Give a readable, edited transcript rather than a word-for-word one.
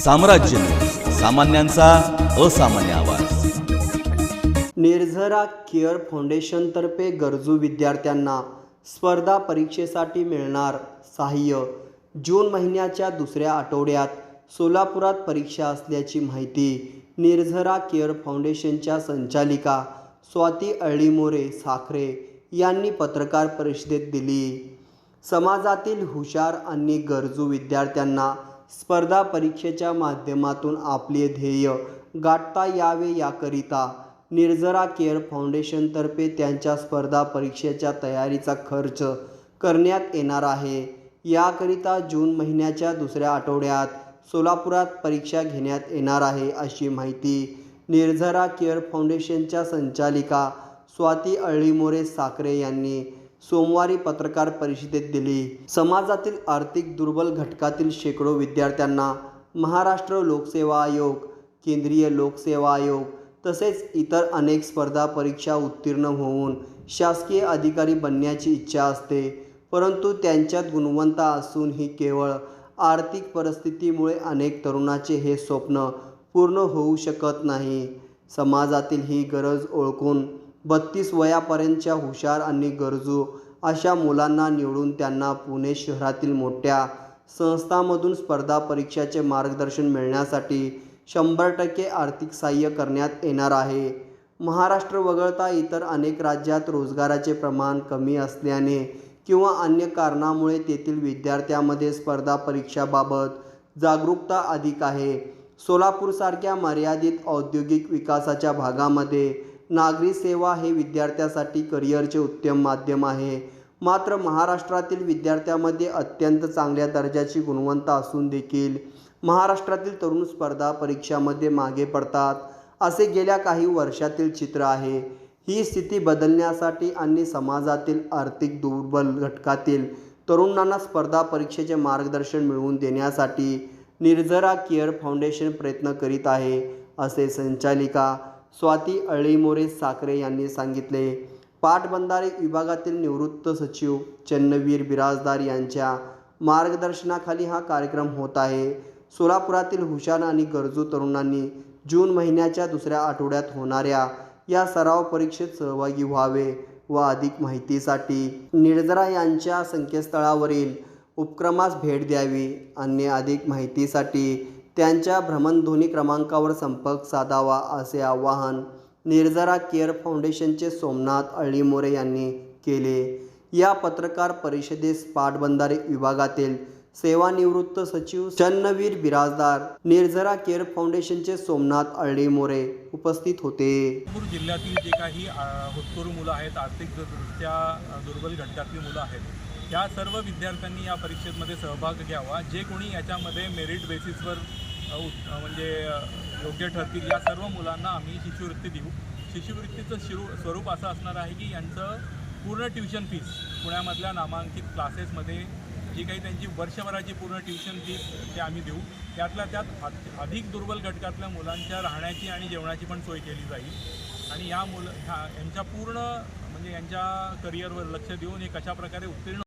साम्राज्य सामान्यांचा असामान्य आवाज। निर्झरा केअर फाउंडेशनतर्फे गरजू विद्यार्थ्यांना स्पर्धा परीक्षेसाठी मिळणार सहाय्य। जून महिन्याच्या दुसऱ्या आठवड्यात सोलापुरात परीक्षा असल्याची माहिती निर्झरा केअर फाउंडेशनच्या संचालिका स्वाती अळीमोरे साखरे यांनी पत्रकार परिषदेत दिली। समाजातील हुशार आणि गरजू विद्यार्थ्यांना स्पर्धा परीक्षेच्या माध्यमातून आपले ध्येय गाठता यावे याकरिता निर्झरा केअर फाउंडेशनतर्फे त्यांच्या स्पर्धा परीक्षेच्या तयारीचा खर्च करण्यात येणार आहे। याकरिता जून महिन्याच्या दुसऱ्या आठवड्यात सोलापुरात परीक्षा घेण्यात येणार आहे, अशी माहिती निर्झरा केअर फाउंडेशनच्या संचालिका स्वाती अळीमोरे साखरे यांनी सोमवारी पत्रकार परिषदेत दिली। समाजातील आर्थिक दुर्बल घटकातील शेकडो विद्यार्थ्यांना महाराष्ट्र लोकसेवा आयोग, केंद्रीय लोकसेवा आयोग तसेच इतर अनेक स्पर्धा परीक्षा उत्तीर्ण होऊन शासकीय अधिकारी बनण्याची इच्छा असते, परंतु त्यांच्यात गुणवत्ता असूनही केवळ आर्थिक परिस्थितीमुळे अनेक तरुणांचे हे स्वप्न पूर्ण होऊ शकत नाही। समाजातील ही गरज ओळखून 32 वयापर्यंतच्या हुशार आणि गरजू अशा मुलांना निवडून त्यांना पुणे शहरातील मोठ्या संस्थांमधून स्पर्धा परीक्षाचे मार्गदर्शन मिळण्यासाठी 100% आर्थिक सहाय्य करण्यात येणार आहे। महाराष्ट्र वगळता इतर अनेक राज्यात रोजगाराचे प्रमाण कमी असल्याने किंवा अन्य कारणामुळे तेथील विद्यार्थ्यांमध्ये स्पर्धा परीक्षाबाबत जागरूकता अधिक आहे। सोलापूरसारख्या मर्यादित औद्योगिक विकासाच्या भागामध्ये नागरी सेवा हे विद्यार्थ्यांसाठी करिअरचे उत्तम माध्यम आहे। मात्र महाराष्ट्रातील विद्यार्थ्यांमध्ये अत्यंत चांगल्या दर्जाची गुणवत्ता असून देखील महाराष्ट्रातील तरुण स्पर्धा परीक्षांमध्ये मागे पडतात, असे गेल्या काही वर्षातील चित्र आहे। ही स्थिती बदलण्यासाठी आणि समाजातील आर्थिक दुर्बल घटकातील तरुणांना स्पर्धा परीक्षेचे मार्गदर्शन मिळवून देण्यासाठी निर्झरा केअर फाउंडेशन प्रयत्न करीत आहे, असे संचालिका स्वाती अळीमोरे साखरे यांनी सांगितले। पाटबंधारे विभागातील निवृत्त सचिव चन्नवीर बिराजदार यांच्या मार्गदर्शनाखाली हा कार्यक्रम होत आहे। सोलापुरातील हुशार आणि गरजू तरुणांनी जून महिन्याच्या दुसऱ्या आठवड्यात होणाऱ्या या सराव परीक्षेत सहभागी व्हावे व अधिक माहितीसाठी निर्झरा यांच्या संकेतस्थळावरील उपक्रमास भेट द्यावी आणि अधिक माहितीसाठी त्यांच्या भ्रमणध्वनी क्रमांकावर संपर्क साधावा, असे आवाहन निर्झरा केअर फाउंडेशनचे सोमनाथ अळीमोरे यांनी केले। या पत्रकार परिषदेस पाटबंधारे विभागातील सेवानिवृत्त सचिव चन्नवीर बिराजदार, निर्झरा केअर फाउंडेशनचे सोमनाथ अळीमोरे उपस्थित होते। सोलापूर जिल्ह्यातील जे काही होतकरू मुलं आहेत, आर्थिकदृष्ट्या दुर्बल घटकातली मुलं आहेत, या सर्व विद्यार्थ्यांनी या परीक्षेमध्ये सहभाग घ्यावा। जे कोणी याच्यामध्ये मेरिट बेसिसवर म्हणजे योग्य ठरतील या सर्व मुलांना आम्ही शिष्यवृत्ती देऊ। शिष्यवृत्तीचं स्वरूप असं असणार आहे की यांचं पूर्ण ट्युशन फीस पुण्यामधल्या नामांकित क्लासेसमध्ये जी काही त्यांची वर्षभराची पूर्ण ट्युशन फीस ते आम्ही देऊ। त्यातल्या त्यात अधिक दुर्बल घटकातल्या मुलांच्या राहण्याची आणि जेवणाची पण सोय केली जाईल आणि यांच्या पूर्ण म्हणजे यांच्या करिअरवर लक्ष देऊन हे कशा प्रकारे उत्तीर्ण